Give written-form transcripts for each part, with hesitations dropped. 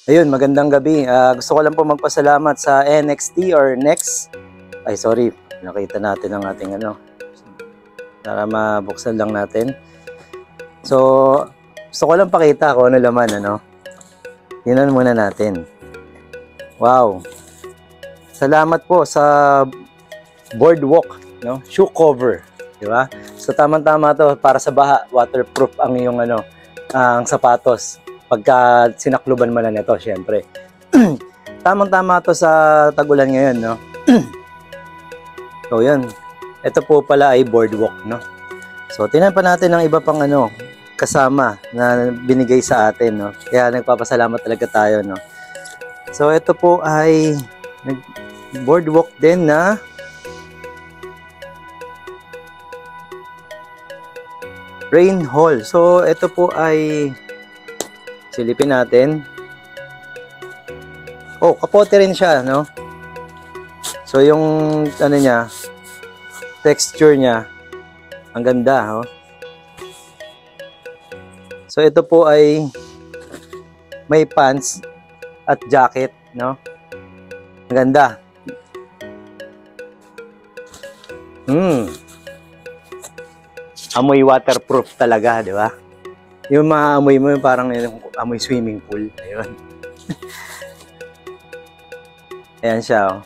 Ayun, magandang gabi. Gusto ko lang po magpasalamat sa NXT or Next. Ay, sorry. Nakita natin ang ating ano. Para mabuksan lang natin. So, gusto ko lang pakita kung ano laman, ano. Tingnan muna natin. Wow. Salamat po sa boardwalk, no? Shoe cover, di ba? So, tamang-tama to para sa baha. Waterproof ang iyong ano, ang sapatos. Pagka sinakluban mo na nito, syempre. Tamang-tama to sa tagulan ngayon, no? So, yan. Ito po pala ay boardwalk, no? So, tingnan pa natin ang iba pang ano, kasama na binigay sa atin, no? Kaya nagpapasalamat talaga tayo, no? So, ito po ay boardwalk din na rain hall. So, ito po ay silipin natin. Oh, kapote rin siya, no? So, yung ano niya, texture niya, ang ganda, oh. So, ito po ay may pants at jacket, no? Ang ganda. Amoy waterproof talaga, di ba? Yung maamoy mo, parang yung amoy swimming pool. Ayun. Ayan siya, oh.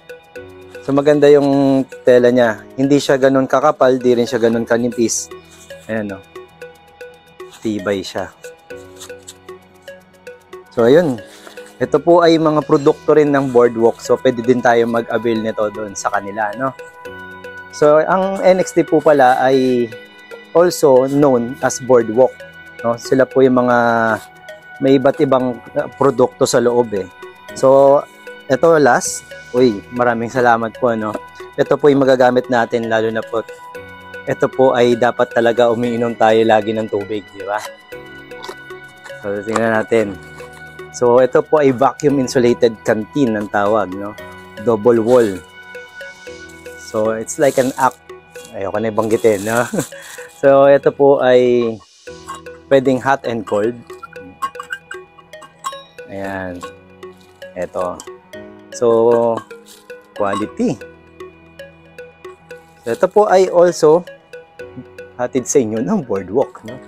So, maganda yung tela niya. Hindi siya ganun kakapal, di rin siya ganun kanipis. Ayan, oh. Tibay siya. So, ayun. Ito po ay mga produkto rin ng boardwalk. So, pwede din tayo mag-avail nito doon sa kanila, no? So, ang NXT po pala ay also known as boardwalk. No, sila po yung mga may iba't ibang produkto sa loob eh. So, ito last. Uy, maraming salamat po, no. Ito po yung magagamit natin, lalo na po ito po ay dapat talaga umiinom tayo lagi ng tubig, di ba? So, tingnan natin. So, ito po ay vacuum insulated canteen ang tawag, no. Double wall. So, it's like an act. Ayoko na ibanggitin, no. So, ito po ay pwedeng hot and cold. Ayan. Ito. So, quality. So, ito po ay also hatid sa inyo ng boardwalk, no?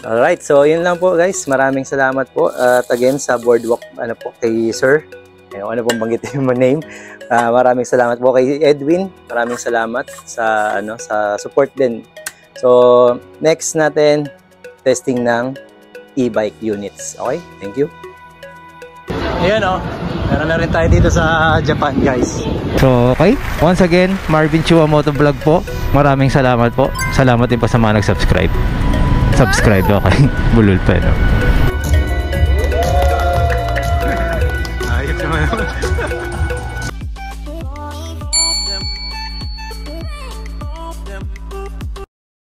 Alright, so yun lang po guys. Maraming salamat po. At again sa boardwalk, ano po, kay Sir. Ano pong banggitin yung name. Maraming salamat po kay Edwin. Maraming salamat sa ano, sa support din. So, next natin testing ng e-bike units. Okay? Thank you. Ayan, oh. Meron na rin tayo dito sa Japan, guys. So, okay. Once again, Marvin Chua Motovlog po. Maraming salamat po. Salamat din po sa mga nag-subscribe. Subscribe, okay. Bulol pa, no? Ayos naman.